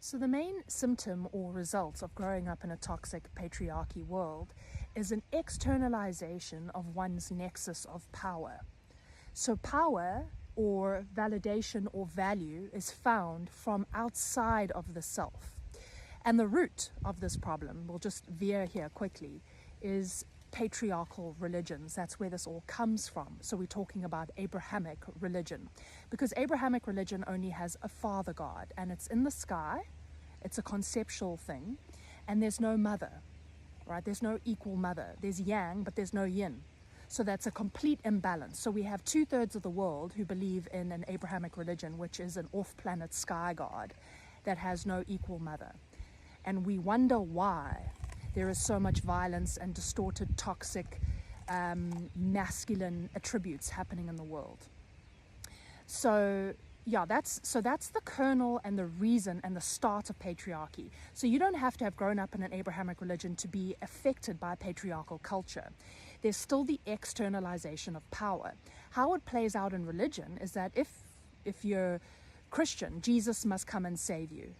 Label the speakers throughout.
Speaker 1: So the main symptom or result of growing up in a toxic patriarchy world is an externalization of one's nexus of power. So power or validation or value is found from outside of the self. And the root of this problem, we'll just veer here quickly, is patriarchal religions. That's where this all comes from. So we're talking about Abrahamic religion, because Abrahamic religion only has a father god, and it's in the sky. It's a conceptual thing, and there's no mother, right? There's no equal mother. There's yang, but there's no yin. So that's a complete imbalance. So we have 2/3 of the world who believe in an Abrahamic religion, which is an off-planet sky god that has no equal mother. And we wonder why there is so much violence and distorted, toxic, masculine attributes happening in the world. So yeah, that's the kernel and the reason and the start of patriarchy. So you don't have to have grown up in an Abrahamic religion to be affected by patriarchal culture. There's still the externalization of power. How it plays out in religion is that if you're Christian, Jesus must come and save you.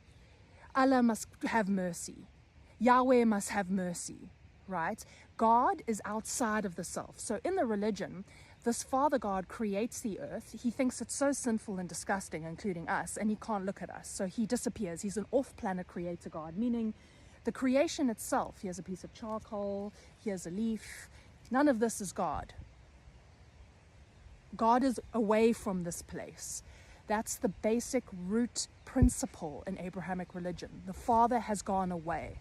Speaker 1: Allah must have mercy. Yahweh must have mercy, right? God is outside of the self. So in the religion, this Father God creates the earth. He thinks it's so sinful and disgusting, including us, and he can't look at us. So he disappears. He's an off-planet creator God, meaning the creation itself. Here's a piece of charcoal. Here's a leaf. None of this is God. God is away from this place. That's the basic root principle in Abrahamic religion. The Father has gone away.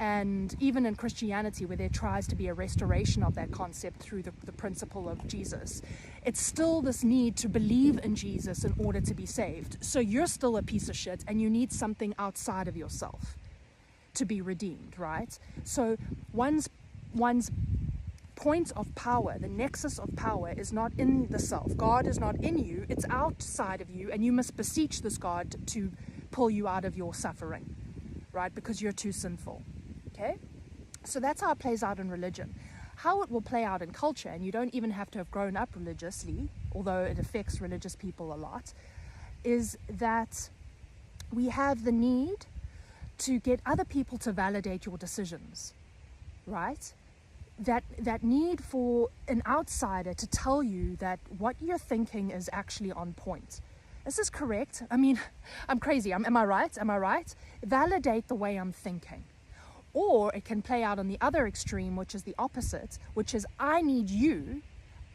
Speaker 1: And even in Christianity, where there tries to be a restoration of that concept through the principle of Jesus, it's still this need to believe in Jesus in order to be saved. So you're still a piece of shit, and you need something outside of yourself to be redeemed, right? So one's point of power, the nexus of power, is not in the self. God is not in you, it's outside of you, and you must beseech this God to pull you out of your suffering, right? Because you're too sinful. Okay? So that's how it plays out in religion. How it will play out in culture, and you don't even have to have grown up religiously, although it affects religious people a lot, is that we have the need to get other people to validate your decisions, right? That need for an outsider to tell you that what you're thinking is actually on point. This is correct. I mean, I'm crazy. Am I right? Am I right? Validate the way I'm thinking. Or it can play out on the other extreme, which is the opposite, which is I need you.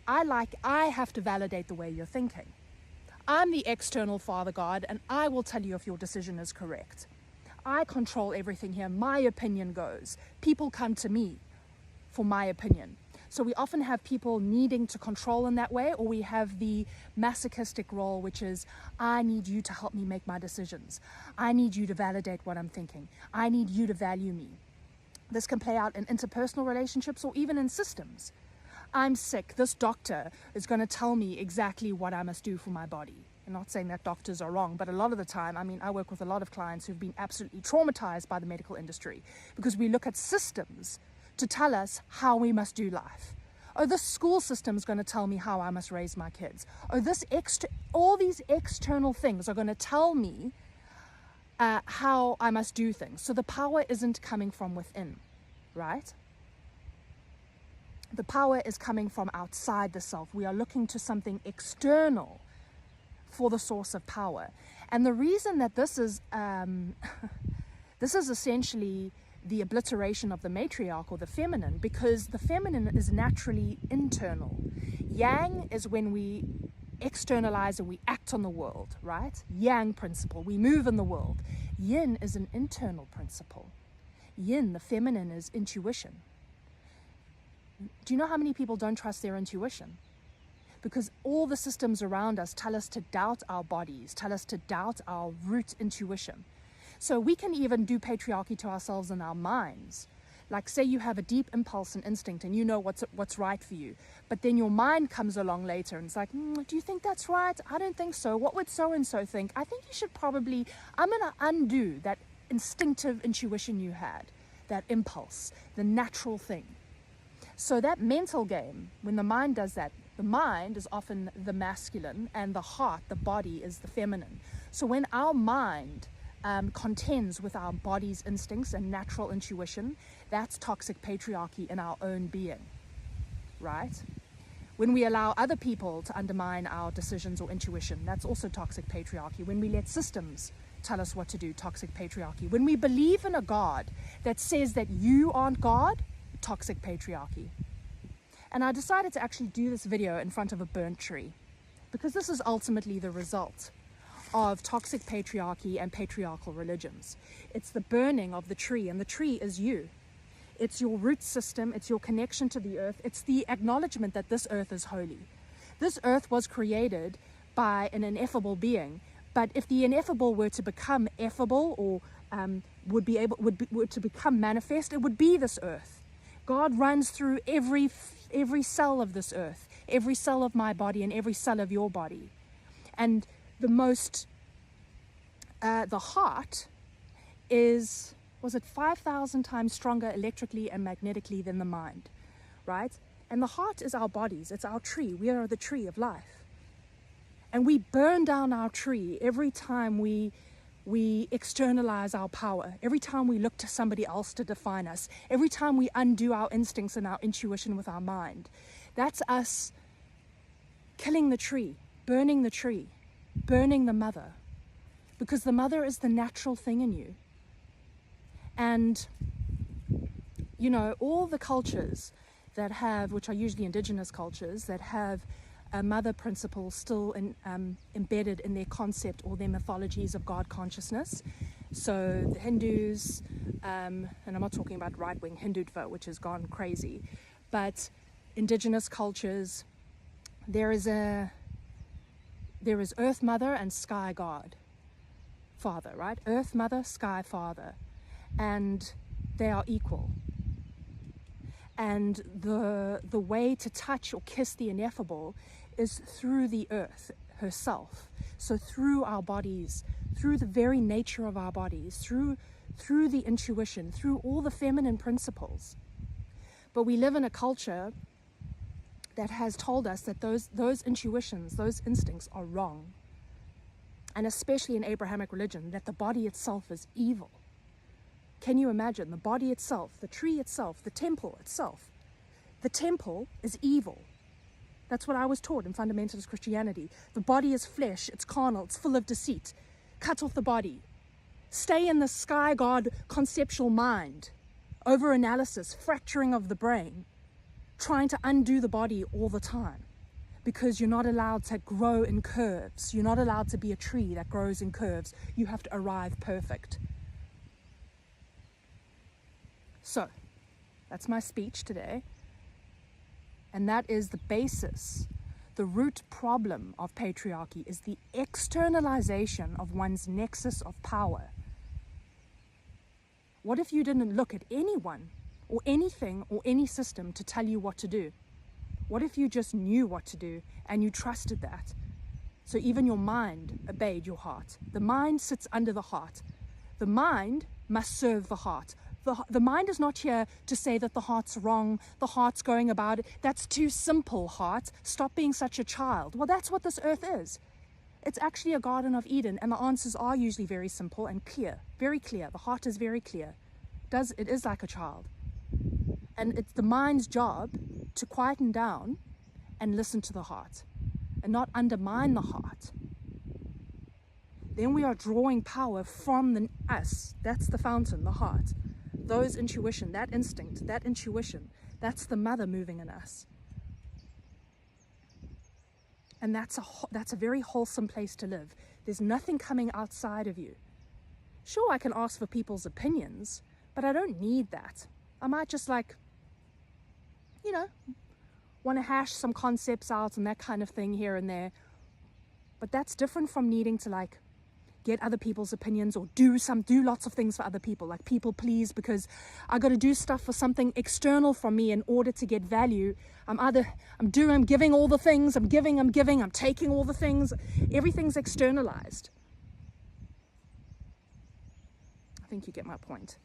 Speaker 1: I have to validate the way you're thinking. I'm the external Father God, and I will tell you if your decision is correct. I control everything here. My opinion goes. People come to me for my opinion. So we often have people needing to control in that way, or we have the masochistic role, which is, I need you to help me make my decisions. I need you to validate what I'm thinking. I need you to value me. This can play out in interpersonal relationships or even in systems. I'm sick. This doctor is going to tell me exactly what I must do for my body. I'm not saying that doctors are wrong, but a lot of the time, I work with a lot of clients who've been absolutely traumatized by the medical industry because we look at systems to tell us how we must do life. Oh, this school system is going to tell me how I must raise my kids. Oh, all these external things are going to tell me how I must do things. So the power isn't coming from within, right? The power is coming from outside the self. We are looking to something external for the source of power. And the reason that this is essentially the obliteration of the matriarch or the feminine, because the feminine is naturally internal. Yang is when we externalize and we act on the world, right? Yang principle, we move in the world. Yin is an internal principle. Yin, the feminine, is intuition. Do you know how many people don't trust their intuition? Because all the systems around us tell us to doubt our bodies, tell us to doubt our root intuition. So we can even do patriarchy to ourselves in our minds. Like, say you have a deep impulse and instinct and you know what's right for you, but then your mind comes along later and it's like, do you think that's right? I don't think so. What would so-and-so think? I think you should probably, I'm going to undo that instinctive intuition you had, that impulse, the natural thing. So that mental game, when the mind does that, the mind is often the masculine and the heart, the body, is the feminine. So when our mind contends with our body's instincts and natural intuition, that's toxic patriarchy in our own being, right? When we allow other people to undermine our decisions or intuition, that's also toxic patriarchy. When we let systems tell us what to do, toxic patriarchy. When we believe in a God that says that you aren't God, toxic patriarchy. And I decided to actually do this video in front of a burnt tree, because this is ultimately the result of toxic patriarchy and patriarchal religions. It's the burning of the tree, and the tree is you. It's your root system, it's your connection to the earth, it's the acknowledgement that this earth is holy. This earth was created by an ineffable being, but if the ineffable were to become effable, or were to become manifest, it would be this earth. God runs through every cell of this earth, every cell of my body and every cell of your body. And the heart is, was it 5,000 times stronger electrically and magnetically than the mind, right? And the heart is our bodies, it's our tree. We are the tree of life. And we burn down our tree every time we externalize our power, every time we look to somebody else to define us, every time we undo our instincts and our intuition with our mind. That's us killing the tree, burning the mother, because the mother is the natural thing in you. And, you know, all the cultures that have, which are usually indigenous cultures, that have a mother principle still embedded in their concept or their mythologies of God consciousness. So the Hindus, and I'm not talking about right-wing Hindutva, which has gone crazy, but indigenous cultures, there is Earth Mother and Sky God, Father, right? Earth Mother, Sky Father, and they are equal. And the way to touch or kiss the ineffable is through the earth herself. So through our bodies, through the very nature of our bodies, through the intuition, through all the feminine principles. But we live in a culture that has told us that those intuitions, those instincts are wrong. And especially in Abrahamic religion, that the body itself is evil. Can you imagine? The body itself, the tree itself, the temple itself. The temple is evil. That's what I was taught in fundamentalist Christianity. The body is flesh, it's carnal, it's full of deceit. Cut off the body. Stay in the sky god conceptual mind. Over-analysis, fracturing of the brain. Trying to undo the body all the time. Because you're not allowed to grow in curves. You're not allowed to be a tree that grows in curves. You have to arrive perfect. So, that's my speech today. And that is the basis. The root problem of patriarchy is the externalization of one's nexus of power. What if you didn't look at anyone or anything or any system to tell you what to do? What if you just knew what to do and you trusted that? So even your mind obeyed your heart. The mind sits under the heart. The mind must serve the heart. The mind is not here to say that the heart's wrong, the heart's going about it. That's too simple, heart. Stop being such a child. Well, that's what this earth is. It's actually a Garden of Eden, and the answers are usually very simple and clear, very clear. The heart is very clear. It is like a child. And it's the mind's job to quieten down and listen to the heart and not undermine the heart. Then we are drawing power from us. That's the fountain, the heart. Those intuition, that instinct, that intuition, that's the mother moving in us. And that's a very wholesome place to live. There's nothing coming outside of you. Sure, I can ask for people's opinions, but I don't need that. I might just want to hash some concepts out and that kind of thing here and there. But that's different from needing to get other people's opinions or do lots of things for other people, like people please, because I got to do stuff for something external from me in order to get value. I'm giving all the things, I'm taking all the things. Everything's externalized. I think you get my point.